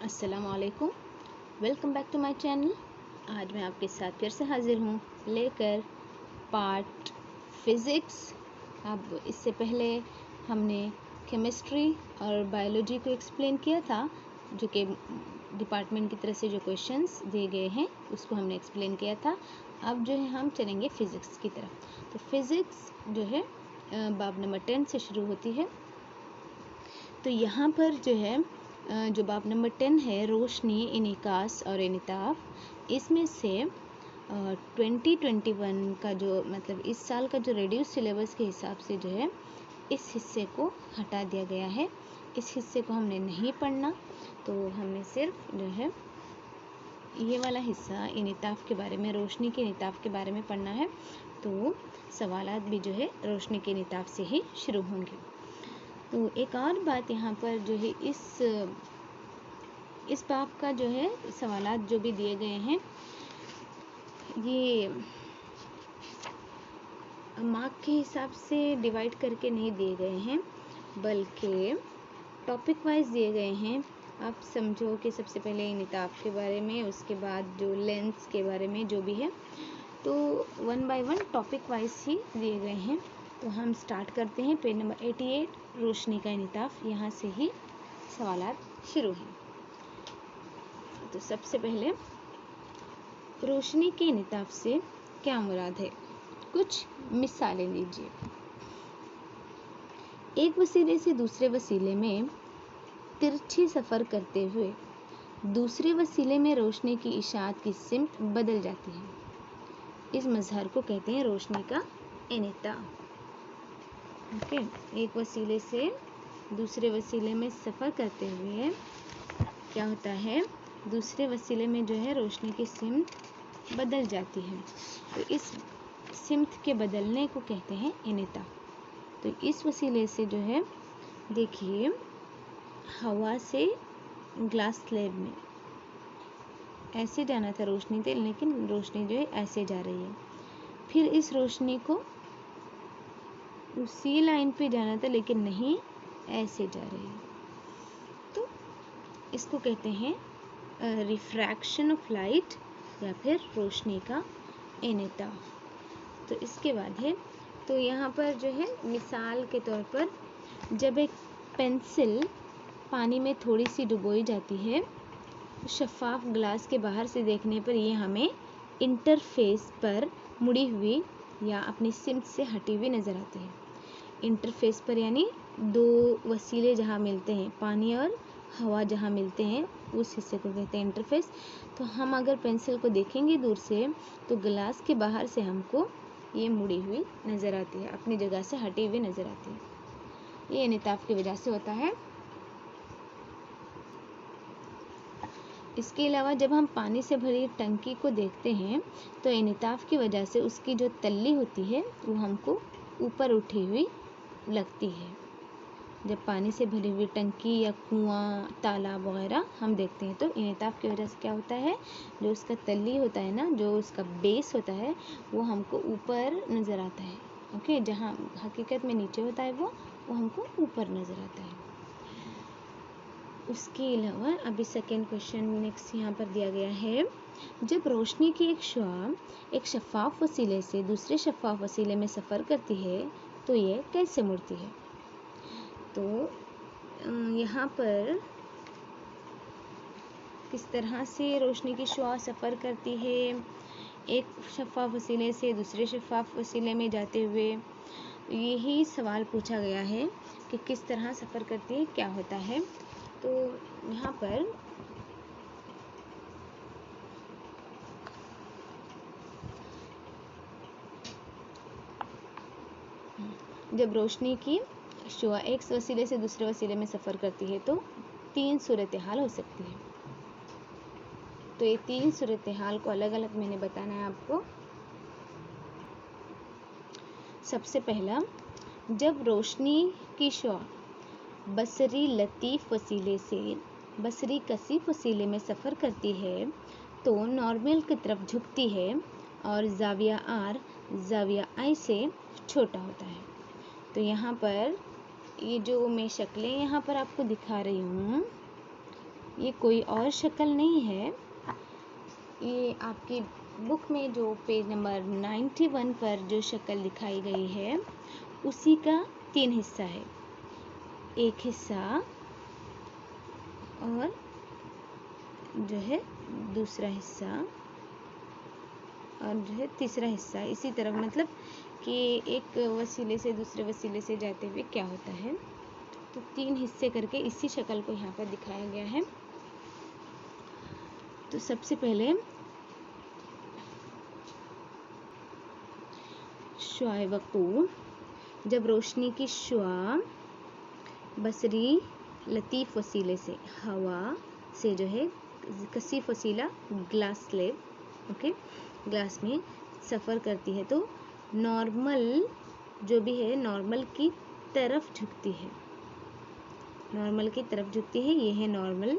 अस्सलाम वालेकुम, welcome back to my channel. आज मैं आपके साथ फिर से हाजिर हूँ लेकर पार्ट फिज़िक्स। अब इससे पहले हमने केमिस्ट्री और बायोलॉजी को एक्सप्लेन किया था, जो कि डिपार्टमेंट की तरफ से जो क्वेश्चंस दिए गए हैं उसको हमने एक्सप्लेन किया था। अब जो है हम चलेंगे फ़िज़िक्स की तरफ। तो फिज़िक्स जो है बाब नंबर 10 से शुरू होती है। तो यहाँ पर जो है जो बाब नंबर 10 है, रोशनी, इनिकास और इनिताफ, इसमें से 2021 का जो मतलब इस साल का जो रेड्यूस सिलेबस के हिसाब से जो है इस हिस्से को हटा दिया गया है। इस हिस्से को हमने नहीं पढ़ना, तो हमने सिर्फ जो है ये वाला हिस्सा इनिताफ के बारे में, रोशनी के इनिताफ के बारे में पढ़ना है। तो सवालात भी जो है रोशनी के इनिताफ से ही शुरू होंगे। तो एक और बात यहाँ पर जो है इस बाब का जो है सवालात जो भी दिए गए हैं, ये मार्क के हिसाब से डिवाइड करके नहीं दिए गए हैं, बल्कि टॉपिक वाइज दिए गए हैं। आप समझो कि सबसे पहले इनिताफ के बारे में, उसके बाद जो लेंस के बारे में जो भी है, तो 1 बाय 1 टॉपिक वाइज ही दिए गए हैं। तो हम स्टार्ट करते हैं पेज नंबर 88, रोशनी का इनिताफ। यहाँ से ही सवालात शुरू हैं। तो सबसे पहले रोशनी के इनिताफ से क्या मुराद है, कुछ मिसालें लीजिए। एक वसीले से दूसरे वसीले में तिरछी सफ़र करते हुए दूसरे वसीले में रोशनी की इशाअत की सिमत बदल जाती है। इस मजहर को कहते हैं रोशनी का इनिताफ। ओके, एक वसीले से दूसरे वसीले में सफ़र करते हुए क्या होता है, दूसरे वसीले में जो है रोशनी की सिमत बदल जाती है। तो इस सिमत के बदलने को कहते हैं इनिताफ। तो इस वसीले से जो है देखिए, हवा से ग्लास स्लैब में ऐसे जाना था रोशनी से, लेकिन रोशनी जो है ऐसे जा रही है। फिर इस रोशनी को उसी लाइन पे जाना था, लेकिन नहीं, ऐसे जा रही है। तो इसको कहते हैं रिफ्रैक्शन ऑफ लाइट या फिर रोशनी का इनिताफ। तो इसके बाद है, तो यहाँ पर जो है मिसाल के तौर पर, जब एक पेंसिल पानी में थोड़ी सी डुबोई जाती है, शफ़ाफ ग्लास के बाहर से देखने पर ये हमें इंटरफेस पर मुड़ी हुई या अपनी सिमत से हटी हुई नज़र आती है। इंटरफेस पर यानी दो वसीले जहाँ मिलते हैं, पानी और हवा जहाँ मिलते हैं, उस हिस्से को कहते हैं इंटरफेस। तो हम अगर पेंसिल को देखेंगे दूर से, तो ग्लास के बाहर से हमको ये मुड़ी हुई नज़र आती है, अपनी जगह से हटी हुई नज़र आती है। ये इनिताफ की वजह से होता है। इसके अलावा जब हम पानी से भरी टंकी को देखते हैं, तो इनिताफ की वजह से उसकी जो तल्ली होती है वो हमको ऊपर उठी हुई लगती है। जब पानी से भरी हुई टंकी या कुआं, तालाब वगैरह हम देखते हैं, तो इनिताफ की वजह से क्या होता है, जो उसका तल्ली होता है ना, जो उसका बेस होता है, वो हमको ऊपर नज़र आता है। ओके, जहाँ हकीकत में नीचे होता है वो हमको ऊपर नज़र आता है। उसके अलावा अभी सेकेंड क्वेश्चन नेक्स्ट यहाँ पर दिया गया है, जब रोशनी की एक शुआ एक शफ़ाफ वसीले से दूसरे शफ़ाफ वसीले में सफ़र करती है, तो ये कैसे मुड़ती है। तो यहाँ पर किस तरह से रोशनी की शुआ सफ़र करती है, एक शफ़ाफ वसीले से दूसरे शफ़ाफ वसीले में जाते हुए, यही सवाल पूछा गया है कि किस तरह सफ़र करती है, क्या होता है। तो यहाँ पर जब रोशनी की शुआ एक वसीले से दूसरे वसीले में सफ़र करती है, तो 3 सूरत हाल हो सकती है। तो ये 3 सूरत हाल को अलग अलग मैंने बताना है आपको। सबसे पहला, जब रोशनी की शुआ बसरी लतीफ़ वसीले से बसरी कसीफ वसीले में सफ़र करती है, तो नॉर्मल की तरफ झुकती है और ज़ाविया आर ज़ाविया आई से छोटा होता है। तो यहाँ पर ये जो मैं शक्लें यहाँ पर आपको दिखा रही हूँ, ये कोई और शक्ल नहीं है, ये आपकी बुक में जो पेज नंबर 91 पर जो शक्ल दिखाई गई है उसी का 3 हिस्सा है। एक हिस्सा और जो है दूसरा हिस्सा और जो है तीसरा हिस्सा। इसी तरह मतलब कि एक वसीले से दूसरे वसीले से जाते हुए क्या होता है, तो 3 हिस्से करके इसी शक्ल को यहाँ पर दिखाया गया है। तो सबसे पहले शुआए वक़ू, जब रोशनी की शुआ बसरी लतीफ़ वसीले से, हवा से जो है कसीफ वसीला ग्लास स्लेब, ओके, ग्लास में सफ़र करती है तो नॉर्मल जो भी है नॉर्मल की तरफ झुकती है, नॉर्मल की तरफ झुकती है, ये है नॉर्मल,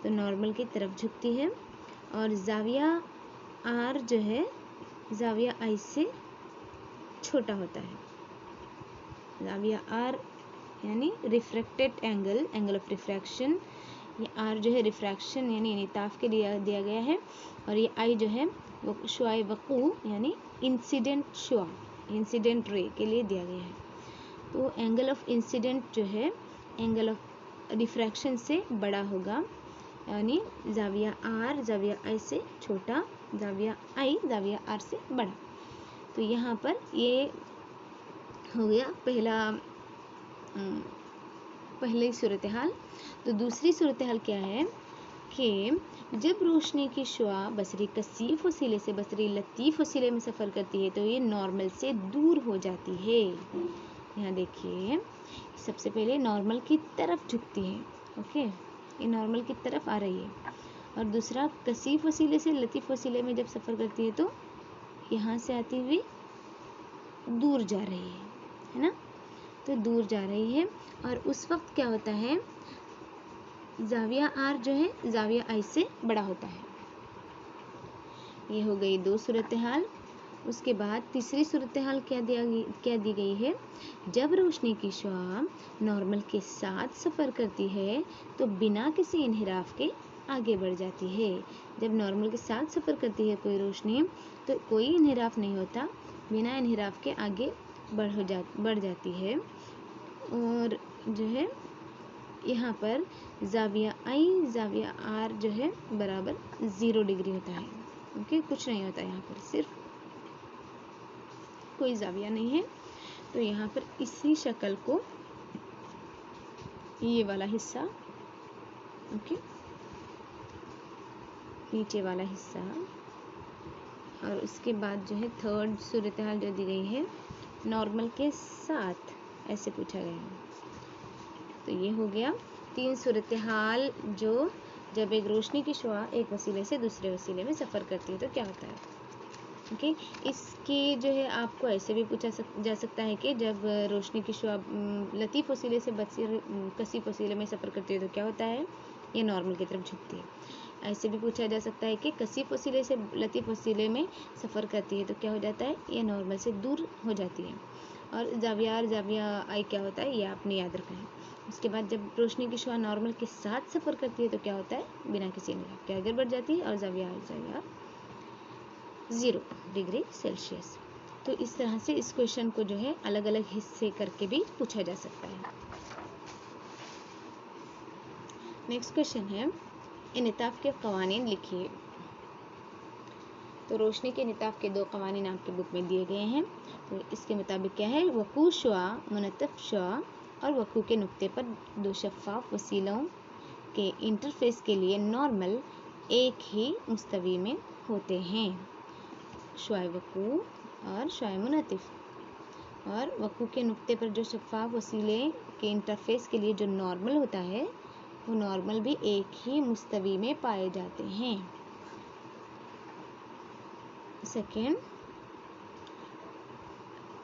तो नॉर्मल की तरफ झुकती है। और ज़ाविया आर जो है ज़ाविया आई से छोटा होता है। ज़ाविया आर यानी refracted angle, angle of refraction, ये आर जो है रिफ्रैक्शन यानी निताफ के लिए दिया गया है, और ये आई जो है वो शुआए वक़ू यानी इंसिडेंट शुआ, इंसिडेंट रे के लिए दिया गया है। तो एंगल ऑफ इंसिडेंट जो है एंगल ऑफ रिफ्रैक्शन से बड़ा होगा, यानी ज़ाविया आर ज़ाविया आई से छोटा, ज़ाविया आई ज़ाविया आर से बड़ा। तो यहाँ पर ये हो गया पहली सूरत हाल। तो दूसरी सूरत हाल क्या है कि जब रोशनी की शुआ बसरी कसीफ वसीले से बसरी लतीफ़ वसीले में सफ़र करती है तो ये नॉर्मल से दूर हो जाती है। यहाँ देखिए, सबसे पहले नॉर्मल की तरफ झुकती है, ओके, ये नॉर्मल की तरफ आ रही है, और दूसरा कसीफ वसीले से लतीफ़ वसीले में जब सफ़र करती है तो यहाँ से आती हुई दूर जा रही है ना, तो दूर जा रही है। और उस वक्त क्या होता है, ज़ाविया आर जो है ज़ाविया आई से बड़ा होता है। ये हो गई 2 सूरत हाल। उसके बाद तीसरी सूरत हाल क्या दी गई है, जब रोशनी की शुआ नॉर्मल के साथ सफ़र करती है तो बिना किसी इन्हिराफ के आगे बढ़ जाती है। जब नॉर्मल के साथ सफ़र करती है कोई रोशनी तो कोई इन्हिराफ नहीं होता, बिना इन्हिराफ के आगे बढ़ जाती है। और जो है यहाँ पर ज़ाविया आई ज़ाविया आर जो है बराबर 0 डिग्री होता है, ओके, कुछ नहीं होता यहाँ पर, सिर्फ कोई ज़ाविया नहीं है। तो यहाँ पर इसी शक्ल को ये वाला हिस्सा, ओके, नीचे वाला हिस्सा, और उसके बाद जो है थर्ड सूरत हाल जो दी गई है नॉर्मल के साथ, ऐसे पूछा गया है। तो ये हो गया 3 सूरत हाल, जो जब एक रोशनी की शुआ एक वसीले से दूसरे वसीले में सफ़र करती है तो क्या होता है, ओके। इसकी जो है आपको ऐसे भी पूछा जा सकता है कि जब रोशनी की शुआ लतीफ़ वसीले से कसीफ वसीले में सफ़र करती है तो क्या होता है, ये नॉर्मल की तरफ झुकती है। ऐसे भी पूछा जा सकता है कि कसीफ वसीले से लतीफ़ वसीले में सफ़र करती है तो क्या हो जाता है, ये नॉर्मल से दूर हो जाती है। और ज़ाविया आर ज़ाविया आई क्या होता है, ये आपने याद रखना है। उसके बाद जब रोशनी की शुआ नॉर्मल के साथ सफ़र करती है तो क्या होता है, बिना किसी इन्हिराफ के आगे बढ़ जाती है, और ज़ाविया आर 0 डिग्री सेल्सियस। तो इस तरह से इस क्वेश्चन को जो है अलग अलग हिस्से करके भी पूछा जा सकता है। नेक्स्ट क्वेश्चन है, इन्हिताफ के क़वानीन लिखिए। तो रोशनी के इन्हिताफ के 2 क़वानीन आपके बुक में दिए गए हैं। तो इसके मुताबिक क्या है, वक़ू शुआ मुनतफ़ शुआ और वक़ू के नुक्ते पर 2 शफ़ाफ़ वसीलों के इंटरफेस के लिए नॉर्मल एक ही मुस्तवी में होते हैं, शुआए वक़ू और शुआए मुनतफ़। और वक़ू के नुक्ते पर जो शफ़ाफ़ वसीले के इंटरफेस के लिए जो नॉर्मल होता है वो नॉर्मल भी एक ही मुस्तवी में पाए जाते हैं। सेकेंड,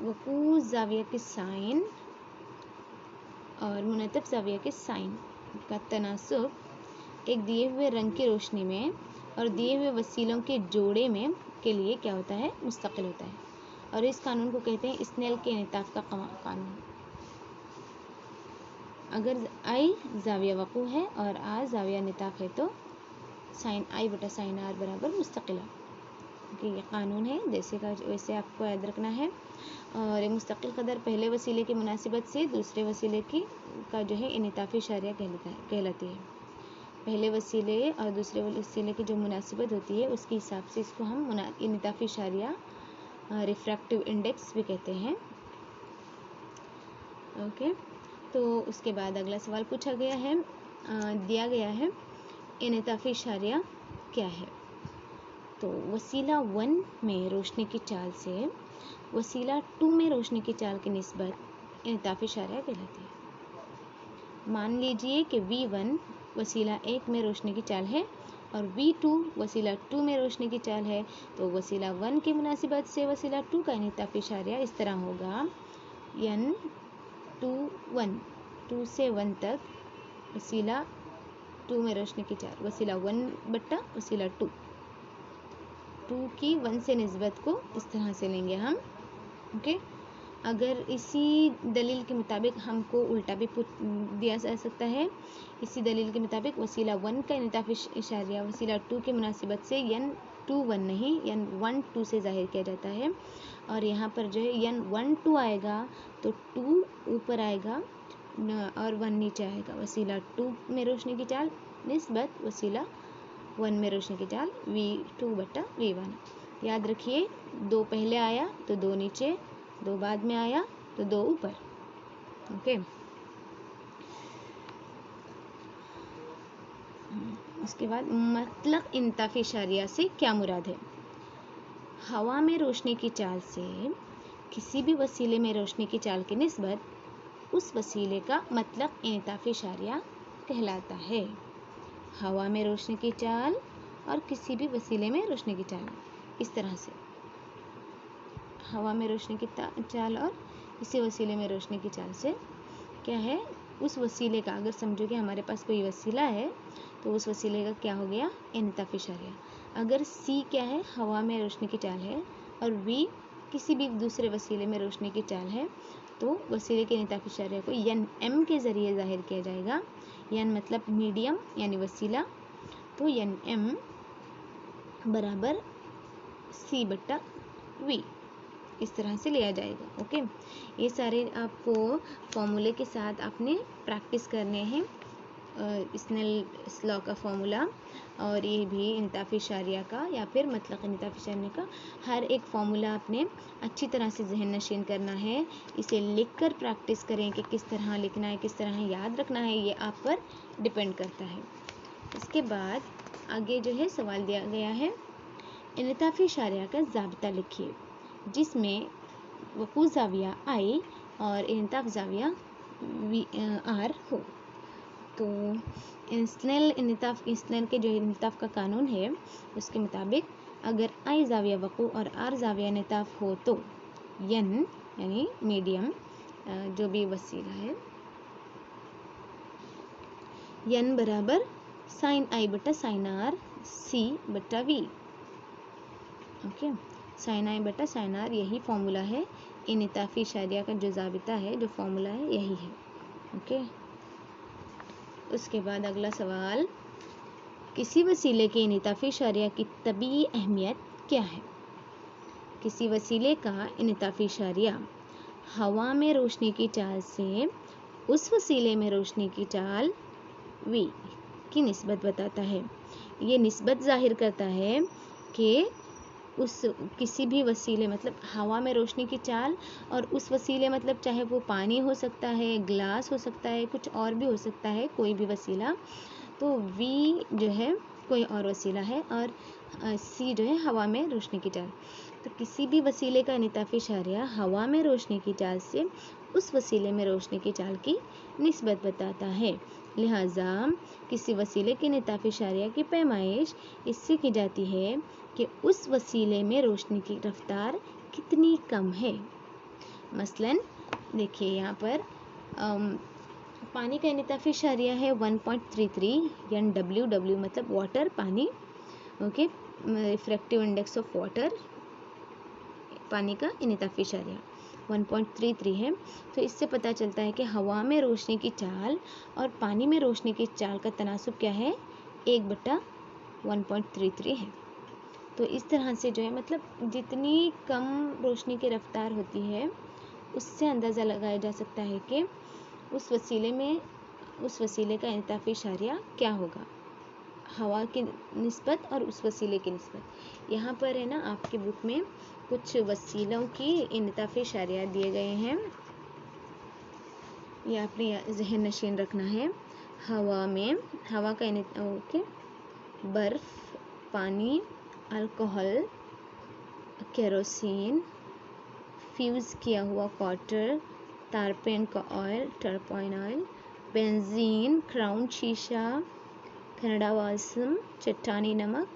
वक़ू ज़ाविया के साइन और मुनतफ़ ज़ाविया के साइन का तनासुब एक दिए हुए रंग की रोशनी में और दिए हुए वसीलों के जोड़े में के लिए क्या होता है, मुस्तकिल होता है, और इस कानून को कहते हैं स्नेल के इन्हिताफ का कानून। अगर आई जाविया वक़ू है और आर जाविया निताफ है तो साइन आई बटा साइन आर बराबर मुस्तकिला। ये कानून है जैसे का वैसे आपको याद रखना है। और मुस्तकिल कदर पहले वसीले की मुनासिबत से दूसरे वसीले की का जो है इनिताफी शारिया कहलाती है। पहले वसीले और दूसरे वसीले की जो मुनासिबत होती है उसके हिसाब से इसको हम इनिताफी शारिया रिफ्रैक्टिव इंडेक्स भी कहते हैं। ओके, तो उसके बाद अगला सवाल पूछा गया है, दिया गया है इनिताफी शारिया क्या है। तो वसीला 1 में रोशनी की चाल से वसीला 2 में रोशनी की चाल की निस्बत इनिताफी शारिया कहलाती है। मान लीजिए कि V1 वसीला 1 में रोशनी की चाल है और V2 वसीला 2 में रोशनी की चाल है, तो वसीला 1 की मुनासिबत से वसीला 2 का इनिताफी शारिया इस तरह होगा N2 1, 2 से 1 तक वसीला 2 में रोशनी की चाल वसीला 1 बट्टा वसीला 2 की 1 से निस्बत को इस तरह से लेंगे हम। ओके, अगर इसी दलील के मुताबिक हमको उल्टा भी दिया जा सकता है। इसी दलील के मुताबिक वसीला 1 का इनिताफी इशारिया वसीला 2 की मुनासिबत से N2 1 नहीं N1 2 से जाहिर किया जाता है। और यहाँ पर जो है N1 2 आएगा तो 2 ऊपर आएगा और 1 नीचे आएगा। वसीला 2 में रोशनी की चाल निस्बत वसीला 1 में रोशनी की चाल V2 बट्टा V1। याद रखिए 2 पहले आया तो 2 नीचे, 2 बाद में आया तो 2 ऊपर। ओके, उसके बाद मतलब इनिताफी शारिया से क्या मुराद है। हवा में रोशनी की चाल से किसी भी वसीले में रोशनी की चाल की निस्बत उस वसीले का मतलब इनिताफी शारिया कहलाता है। हवा में रोशनी की चाल और किसी भी वसीले में रोशनी की चाल, इस तरह से हवा में रोशनी की चाल और किसी वसीले में रोशनी की चाल से क्या है उस वसीले का, अगर समझो कि हमारे पास कोई वसीला है तो उस वसीले का क्या हो गया इनिताफी शारिया। अगर C क्या है हवा में रोशनी की चाल है और V किसी भी दूसरे वसीले में रोशनी की चाल है तो वसीले के इनिताफी शारिया को NM के ज़रिए जाहिर किया जाएगा। N मतलब मीडियम यानी वसीला, तो NM बराबर C बट्टा V इस तरह से लिया जाएगा। ओके, ये सारे आपको फॉर्मूले के साथ आपने प्रैक्टिस करने हैं। स्नेल्स लॉ का फॉर्मूला और ये भी इनिताफी शारिया का या फिर मतलब इनिताफी शारिया का हर एक फॉर्मूला आपने अच्छी तरह से जहन नशीन करना है। इसे लिखकर प्रैक्टिस करें कि किस तरह लिखना है, किस तरह याद रखना है, ये आप पर डिपेंड करता है। इसके बाद आगे जो है सवाल दिया गया है इनिताफी शारिया का ज़ाब्ता लिखिए जिसमें वक़ू ज़ाविया I और इनिताफ ज़ाविया R हो। तो स्नेल के जो इनिताफ का कानून है उसके मुताबिक अगर I ज़ाविया वक़ू और R ज़ाविया इनिताफ हो तो N यानी मीडियम जो भी वसीला है N बराबर साइन I बटा साइन R C बटा V। ओके, साइन I बटा साइन R यही फॉर्मूला है इनिताफी शारिया का, जो ज़ाबिता है जो फॉर्मूला है यही है। ओके, उसके बाद अगला सवाल किसी वसीले के इनिताफी शारिया की तबीई अहमियत क्या है। किसी वसीले का इनिताफी शारिया हवा में रोशनी की चाल से उस वसीले में रोशनी की चाल V की निस्बत बताता है। ये निस्बत जाहिर करता है कि उस किसी भी वसीले मतलब हवा में रोशनी की चाल और उस वसीले मतलब चाहे वो पानी हो सकता है, ग्लास हो सकता है, कुछ और भी हो सकता है, कोई भी वसीला। तो V जो है कोई और वसीला है और C जो है हवा में रोशनी की चाल। तो किसी भी वसीले का इनिताफी शारिया हवा में रोशनी की चाल से उस वसीले में रोशनी की चाल की निस्बत बताता है। लिहाजा किसी वसीले के इनिताफी शारिया की पैमाइश इससे की जाती है कि उस वसीले में रोशनी की रफ्तार कितनी कम है। मसलन देखिए यहाँ पर पानी का इनिताफी शारिया है 1.33 यानी WW मतलब वाटर पानी। Okay, refractive index of water पानी का इनिताफी शारिया 1.33 है। तो इससे पता चलता है कि हवा में रोशनी की चाल और पानी में रोशनी की चाल का तनासुब क्या है, 1/1.33 है। तो इस तरह से जो है मतलब जितनी कम रोशनी की रफ्तार होती है उससे अंदाज़ा लगाया जा सकता है कि उस वसीले का इंताफी इशारिया क्या होगा, हवा की निस्बत और उस वसीले की निस्बत। यहाँ पर है ना आपके बुक में कुछ वसीलों की इंताफी इशारिया दिए गए हैं, ये आपने जहन नशीन रखना है। हवा का ओके, बर्फ़, पानी, अल्कोहल, केरोसिन, फ्यूज़ किया हुआ कॉटर, टर्पॉइन ऑयल, बेंजीन, क्राउन शीशा, कनाडा वासम, चट्टानी नमक,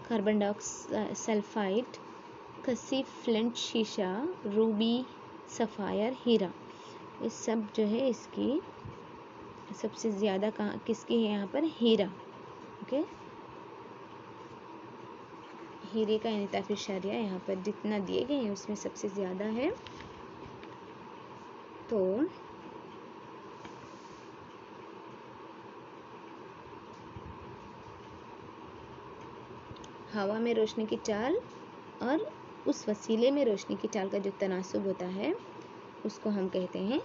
कार्बन डाइऑक्साइड, कसीफ फ्लिंट शीशा, रूबी, सफ़ायर, हीरा। इस सब जो है इसकी सबसे ज़्यादा किसकी है यहाँ पर, हीरा। ओके, हीरे का इंताफी इशारिया यहाँ पर जितना दिए गए हैं उसमें सबसे ज़्यादा है। तो हवा में रोशनी की चाल और उस वसीले में रोशनी की चाल का जो तनासुब होता है उसको हम कहते हैं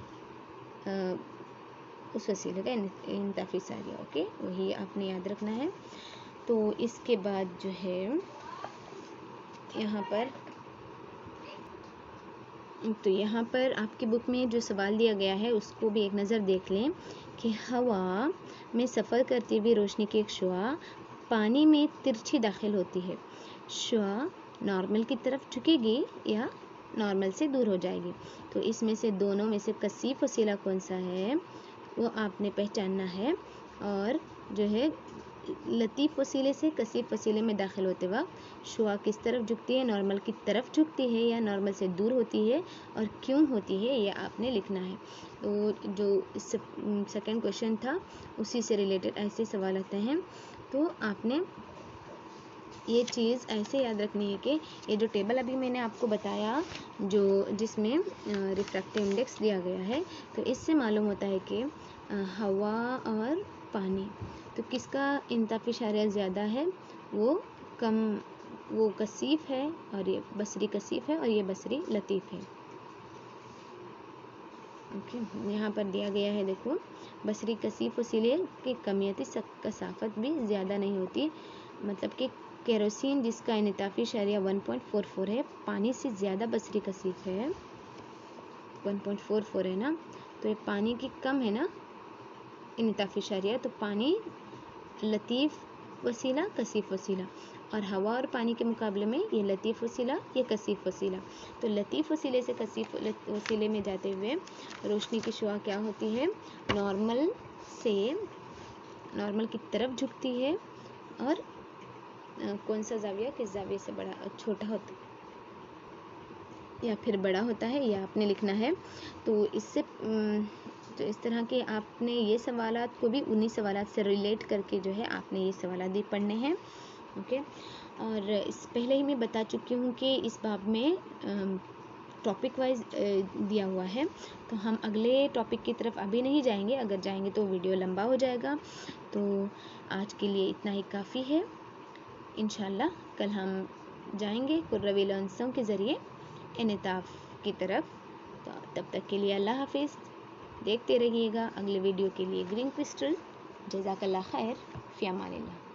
उस वसीले का इंताफी इशारिया। ओके, वही आपने याद रखना है। तो इसके बाद जो है यहाँ पर आपकी बुक में जो सवाल दिया गया है उसको भी एक नज़र देख लें कि हवा में सफ़र करती हुई रोशनी की एक शुआ पानी में तिरछी दाखिल होती है, शुआ नॉर्मल की तरफ झुकेगी या नॉर्मल से दूर हो जाएगी। तो इसमें से दोनों में से कसीफ वसीला कौन सा है वो आपने पहचानना है। और जो है लतीफ़ वसीले से कसीफ वसीले में दाखिल होते वक्त शुआ किस तरफ झुकती है, नॉर्मल की तरफ झुकती है या नॉर्मल से दूर होती है और क्यों होती है, ये आपने लिखना है। तो जो सेकंड क्वेश्चन था उसी से रिलेटेड ऐसे सवाल आते हैं। तो आपने ये चीज़ ऐसे याद रखनी है कि ये जो टेबल अभी मैंने आपको बताया जिसमें रिफ्रैक्टिव इंडेक्स दिया गया है, तो इससे मालूम होता है कि हवा और पानी, तो किसका इंताफी इशारिया ज़्यादा है, वो कसीफ है और ये बसरी कसीफ है और ये बसरी लतीफ़ है। ओके, यहाँ पर दिया गया है, देखो बसरी कसीफ वसीले की कमियती कसाफत भी ज़्यादा नहीं होती, मतलब कि केरोसिन जिसका इंताफी इशारिया 1.44 है, पानी से ज़्यादा बसरी कसीफ है, 1.44 है ना, तो ये पानी की कम है ना इंताफी इशारिया, तो पानी लतीफ़ वसीला कसीफ वसीला, और हवा और पानी के मुकाबले में ये लतीफ़ वसीला ये कसीफ वसीला। तो लतीफ़ वसीले से कसीफ वसीले में जाते हुए रोशनी की शुआ क्या होती है, नॉर्मल की तरफ झुकती है और कौन सा जाविया किस जाविये से छोटा होता या फिर बड़ा होता है, यह आपने लिखना है। तो तो इस तरह के आपने ये सवालात को भी उन्हीं सवालात से रिलेट करके जो है आपने ये सवालात भी पढ़ने हैं। ओके, और इस पहले ही मैं बता चुकी हूँ कि इस बाब में टॉपिक वाइज दिया हुआ है, तो हम अगले टॉपिक की तरफ अभी नहीं जाएंगे, अगर जाएंगे तो वीडियो लंबा हो जाएगा। तो आज के लिए इतना ही काफ़ी है, इंशाल्लाह कल हम जाएंगे कुर्रवी लॉन्सों के ज़रिए इनेताफ़ की तरफ। तो तब तक के लिए अल्लाह हाफिज़, देखते रहिएगा अगले वीडियो के लिए ग्रीन क्रिस्टल। जज़ाकल्लाह खैर, फ़ी अमानिल्लाह।